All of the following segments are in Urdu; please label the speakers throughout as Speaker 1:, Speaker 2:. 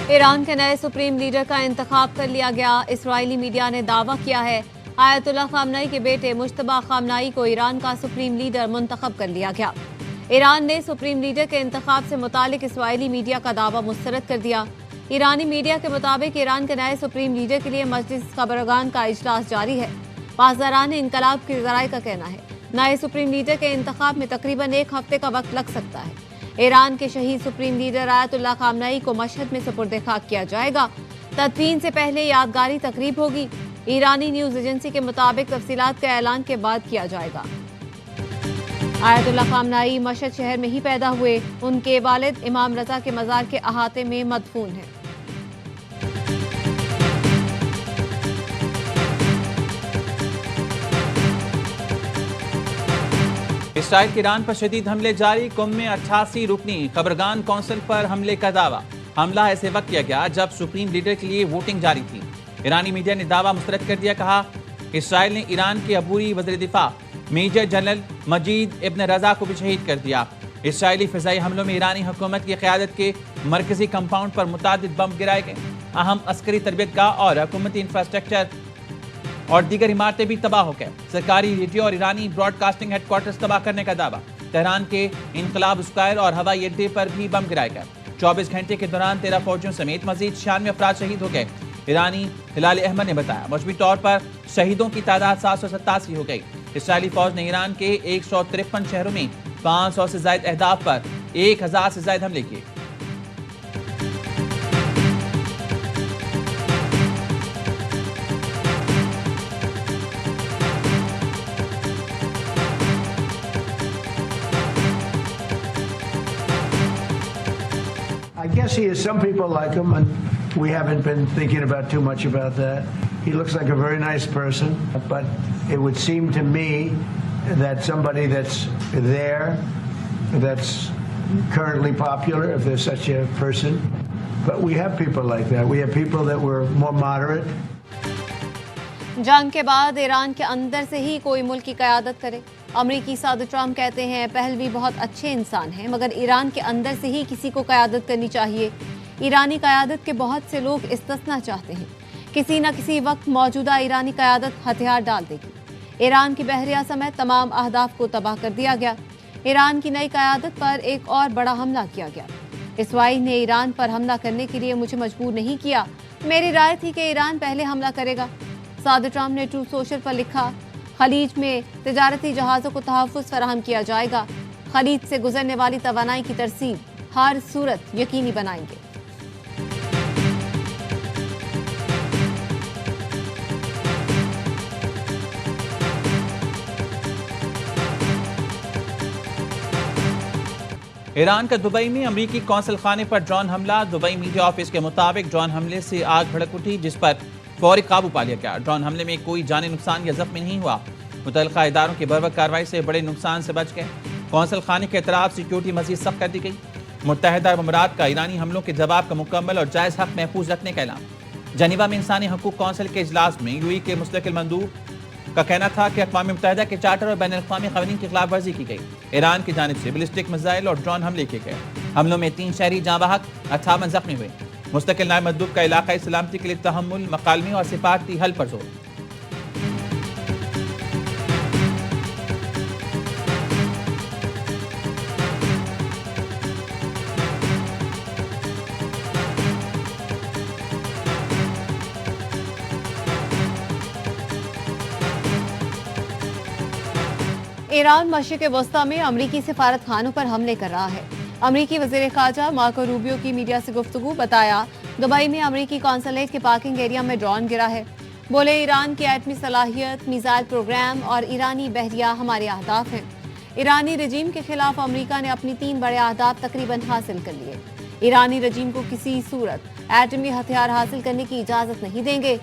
Speaker 1: ایران کے نئے سپریم لیڈر کا انتخاب کر لیا گیا۔ اسرائیلی میڈیا نے دعویٰ کیا ہے آیت اللہ خامنئی کے بیٹے مجتبیٰ خامنئی کو ایران کا سپریم لیڈر منتخب کر لیا گیا۔ ایران نے سپریم لیڈر کے انتخاب سے متعلق اسرائیلی میڈیا کا دعویٰ مسترد کر دیا۔ ایرانی میڈیا کے مطابق ایران کے نئے سپریم لیڈر کے لیے مجلس خبرگان کا اجلاس جاری ہے۔ پاسداران انقلاب کے ذرائع کا کہنا ہے نئے سپریم لیڈر کے انتخاب میں تقریباً 1 ہفتے کا وقت لگ سکتا ہے۔ ایران کے شہید سپریم لیڈر آیت اللہ خامنئی کو مشہد میں سپرد خاک کیا جائے گا۔ تدفین سے پہلے یادگاری تقریب ہوگی۔ ایرانی نیوز ایجنسی کے مطابق تفصیلات کا اعلان کے بعد کیا جائے گا۔ آیت اللہ خامنئی مشہد شہر میں ہی پیدا ہوئے۔ ان کے والد امام رضا کے مزار کے احاطے میں مدفون ہیں۔
Speaker 2: اسرائیل کے ایران پر شدید حملے جاری۔ قم میں 88 رکنی خبرگان کونسل پر حملے کا دعویٰ۔ حملہ ایسے وقت کیا گیا جب سپریم لیڈر کے لیے ووٹنگ جاری تھی۔ ایرانی میڈیا نے دعویٰ مسترد کر دیا۔ کہا اسرائیل نے ایران کے عبوری وزیر دفاع میجر جنرل مجید ابن رضا کو بھی شہید کر دیا۔ اسرائیلی فضائی حملوں میں ایرانی حکومت کی قیادت کے مرکزی کمپاؤنڈ پر متعدد بم گرائے گئے۔ اہم عسکری تربیت گاہ اور حکومتی انفراسٹرکچر اور دیگر عمارتیں بھی تباہ ہو گئے۔ سرکاری ریڈیو اور ایرانی براڈ کاسٹنگ ہیڈ کوارٹرز تباہ کرنے کا دعویٰ۔ تہران کے انقلاب اسکوائر اور ہوائی اڈے پر بھی بم گرائے گئے۔ 24 گھنٹے کے دوران 13 فوجیوں سمیت مزید 96 افراد شہید ہو گئے۔ ایرانی ہلال احمد نے بتایا مجموعی طور پر شہیدوں کی تعداد 787 ہو گئی۔ اسرائیلی فوج نے ایران کے 153 شہروں میں 500 سے زائد اہداف پر 1000 سے زائد حملے کیے۔
Speaker 3: I guess some people like him, and we haven't been thinking about too much about that. He looks like a very nice person, but it would seem to me that somebody that's there, that's currently popular, if there's such a person, but we have people like that. We have people that were more moderate.
Speaker 1: جنگ کے بعد ایران کے اندر سے ہی کوئی ملک کی قیادت کرے۔ امریکی صدر ٹرمپ کہتے ہیں پہلوی بہت اچھے انسان ہیں مگر ایران کے اندر سے ہی کسی کو قیادت کرنی چاہیے۔ ایرانی قیادت کے بہت سے لوگ استثنا چاہتے ہیں۔ کسی نہ کسی وقت موجودہ ایرانی قیادت ہتھیار ڈال دے گی۔ ایران کی بحریہ سمیت تمام اہداف کو تباہ کر دیا گیا۔ ایران کی نئی قیادت پر ایک اور بڑا حملہ کیا گیا۔ اسرائیل نے ایران پر حملہ کرنے کے لیے مجھے مجبور نہیں کیا۔ میری رائے تھی کہ ایران پہلے حملہ کرے گا۔ صدر ٹرمپ نے ٹروتھ سوشل پر لکھا خلیج میں تجارتی جہازوں کو تحفظ فراہم کیا جائے گا۔ خلیج سے گزرنے والی توانائی کی ترسیل ہر صورت یقینی بنائیں گے۔
Speaker 2: ایران کا دبئی میں امریکی قونصل خانے پر ڈرون حملہ۔ دبئی میڈیا آفس کے مطابق ڈرون حملے سے آگ بھڑک اٹھی جس پر فوری قابو پا لیا گیا۔ ڈرون حملے میں کوئی جانی نقصان یا زخمی نہیں ہوا۔ متعلقہ اداروں کی بروقت کارروائی سے بڑے نقصان سے بچ گئے۔ قونصل خانے کے اطراف سیکیورٹی مزید سخت کر دی گئی۔ متحدہ عرب امارات کا ایرانی حملوں کے جواب کا مکمل اور جائز حق محفوظ رکھنے کا اعلان۔ جنیوا میں انسانی حقوق کونسل کے اجلاس میں یو اے کے مستقل مندوب کا کہنا تھا کہ اقوام متحدہ کے چارٹر اور بین الاقوامی قوانین کی خلاف ورزی کی گئی۔ ایران کی جانب سے بیلسٹک میزائل اور ڈرون حملے کیے گئے۔ حملوں میں 3 شہری جاں بحق، 58 زخمی ہوئے۔ مستقل نائب مندوب کا علاقائی سلامتی کے لیے تحمل، مکالمے اور سفارتی حل پر زور۔
Speaker 1: ایران مشرق وسطی میں امریکی سفارت خانوں پر حملے کر رہا ہے۔ امریکی وزیر خارجہ مارکو روبیو کی میڈیا سے گفتگو۔ بتایا دبئی میں امریکی قونصلیٹ کے پارکنگ ایریا میں ڈرون گرا ہے۔ بولے ایران کی ایٹمی صلاحیت، میزائل پروگرام اور ایرانی بحریہ ہمارے اہداف ہیں۔ ایرانی رجیم کے خلاف امریکہ نے اپنی 3 بڑے اہداف تقریباً حاصل کر لیے۔ ایرانی رجیم کو کسی صورت ایٹمی ہتھیار حاصل کرنے کی اجازت نہیں دیں گے۔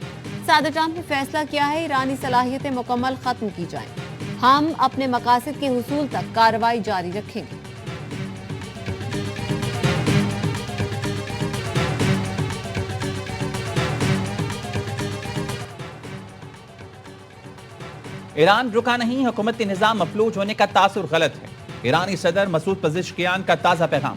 Speaker 1: صدر ٹرمپ نے فیصلہ کیا ہے ایرانی صلاحیتیں مکمل ختم کی جائیں۔ ہم اپنے مقاصد کے حصول تک کارروائی جاری رکھیں گے۔
Speaker 2: ایران رکا نہیں، حکومتی نظام مفلوج ہونے کا تاثر غلط ہے۔ ایرانی صدر مسعود پزشکیان کا تازہ پیغام۔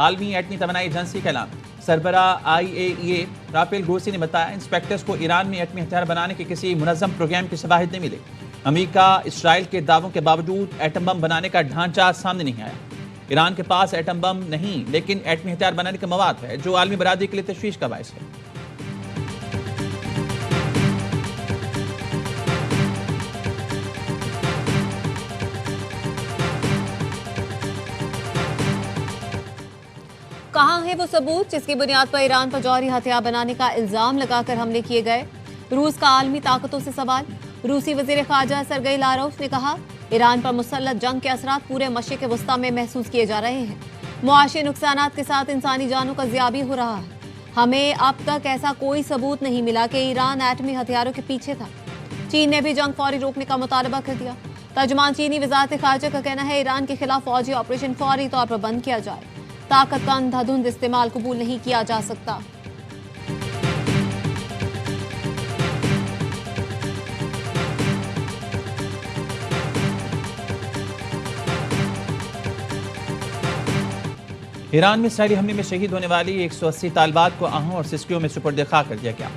Speaker 2: عالمی ایٹمی توانائی ایجنسی کا اعلان۔ سربراہ IAEA رافیل گروسی نے بتایا انسپیکٹرز کو ایران میں ایٹمی ہتھیار بنانے کے کسی منظم پروگرام کی شواہد نہیں ملے۔ امریکہ اسرائیل کے دعووں کے باوجود ایٹم بم بنانے کا ڈھانچہ سامنے نہیں آیا۔ ایران کے پاس ایٹم بم نہیں لیکن ایٹمی ہتھیار بنانے کا مواد ہے جو عالمی برادری کے لیے تشویش کا باعث ہے۔
Speaker 1: کہاں ہے وہ ثبوت جس کی بنیاد پر ایران پر جوہری ہتھیار بنانے کا الزام لگا کر حملے کیے گئے؟ روس کا عالمی طاقتوں سے سوال۔ روسی وزیر خارجہ سرگئی لاروف نے کہا ایران پر مسلط جنگ کے اثرات پورے مشرق وسطیٰ میں محسوس کیے جا رہے ہیں۔ معاشی نقصانات کے ساتھ انسانی جانوں کا ضیاع بھی ہو رہا ہے۔ ہمیں اب تک ایسا کوئی ثبوت نہیں ملا کہ ایران ایٹمی ہتھیاروں کے پیچھے تھا۔ چین نے بھی جنگ فوری روکنے کا مطالبہ کر دیا۔ ترجمان چینی وزارت خارجہ کا کہنا ہے ایران کے خلاف فوجی آپریشن فوری طور پر بند کیا جائے۔ طاقت کا اندھا دھند استعمال قبول نہیں کیا جا سکتا۔
Speaker 2: ایران میں اسرائیلی حملے میں شہید ہونے والی 180 طالبات کو آہوں اور سسکیوں میں سپرد خاک کر دیا گیا۔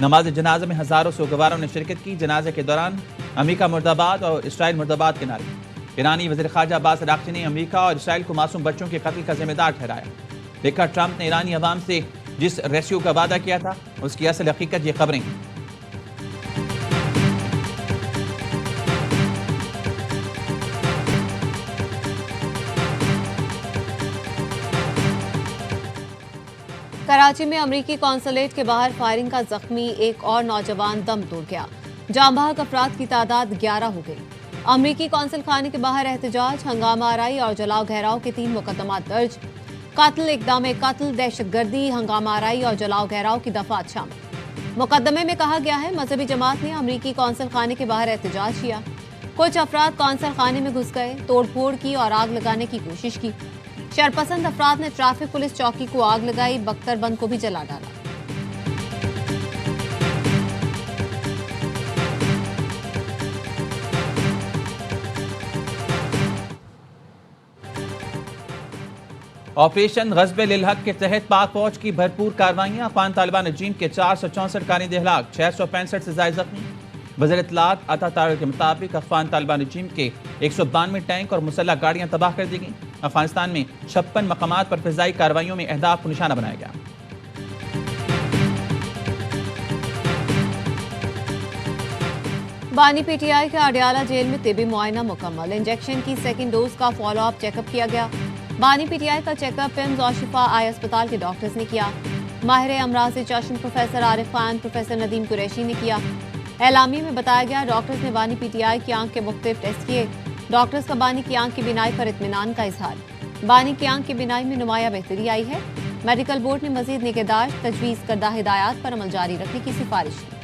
Speaker 2: نماز جنازہ میں ہزاروں سوگواروں نے شرکت کی۔ جنازے کے دوران امریکہ مرد آباد اور اسرائیل مرد آباد کے نعرے۔ ایرانی وزیر خارجہ عباس اراغچی نے امریکہ اور اسرائیل کو معصوم بچوں کے قتل کا ذمہ دار ٹھہرایا۔ دیکھا ٹرمپ نے ایرانی عوام سے جس ریسکیو کا وعدہ کیا تھا اس کی اصل حقیقت یہ خبریں ہیں۔
Speaker 1: کراچی میں امریکی قونصلیٹ کے باہر فائرنگ کا زخمی ایک اور نوجوان دم توڑ گیا۔ جاں بحق افراد کی تعداد 11 ہو گئی۔ امریکی قونصل خانے کے باہر احتجاج، ہنگامہ آرائی اور جلاؤ گھیراؤ کے 3 مقدمات درج۔ قتل، اقدام قتل، دہشت گردی، ہنگامہ آرائی اور جلاؤ گھیراؤ کی دفعات شامل۔ مقدمے میں کہا گیا ہے مذہبی جماعت نے امریکی قونصل خانے کے باہر احتجاج کیا۔ کچھ افراد قونصل خانے میں گھس گئے، توڑ پھوڑ کی اور آگ لگانے کی کوشش کی۔ شرپسند افراد نے ٹریفک پولیس چوکی کو آگ لگائی، بختر بند کو بھی جلا ڈالا۔
Speaker 2: آپریشن غزب للحق کے تحت پاک فوج کی بھرپور کارروائیاں۔ افغان طالبان رجیم کے 464 کارندے ہلاک، 665 سے زائد زخمی۔ وزیر اطلاعات عطا طاہر کے مطابق افغان طالبان رجیم کے 192 ٹینک اور مسلح گاڑیاں تباہ کر دی گئیں۔ افغانستان میں 56 مقامات پر فضائی کارروائیوں میں اہداف کو نشانہ بنایا گیا۔
Speaker 1: بانی پی ٹی آئی کے اڈیالہ جیل میں طبی معائنہ مکمل۔ انجیکشن کی سیکنڈ ڈوز کا فالو اپ چیک اپ کیا گیا۔ بانی پی ٹی آئی کا چیک اپ پیمز اور شفا آئی اسپتال کے ڈاکٹرز نے کیا۔ ماہر امراض چشم پروفیسر عارف خان، پروفیسر ندیم قریشی نے کیا۔ اعلامیے میں بتایا گیا ڈاکٹرز نے بانی پی ٹی آئی کی آنکھ کے مختلف ٹیسٹ کیے۔ ڈاکٹرز کا بانی کی آنکھ کی بینائی پر اطمینان کا اظہار۔ بانی کی آنکھ کی بینائی میں نمایاں بہتری آئی ہے۔ میڈیکل بورڈ نے مزید نگہداشت، تجویز کردہ ہدایات پر عمل جاری رکھنے کی سفارش کی۔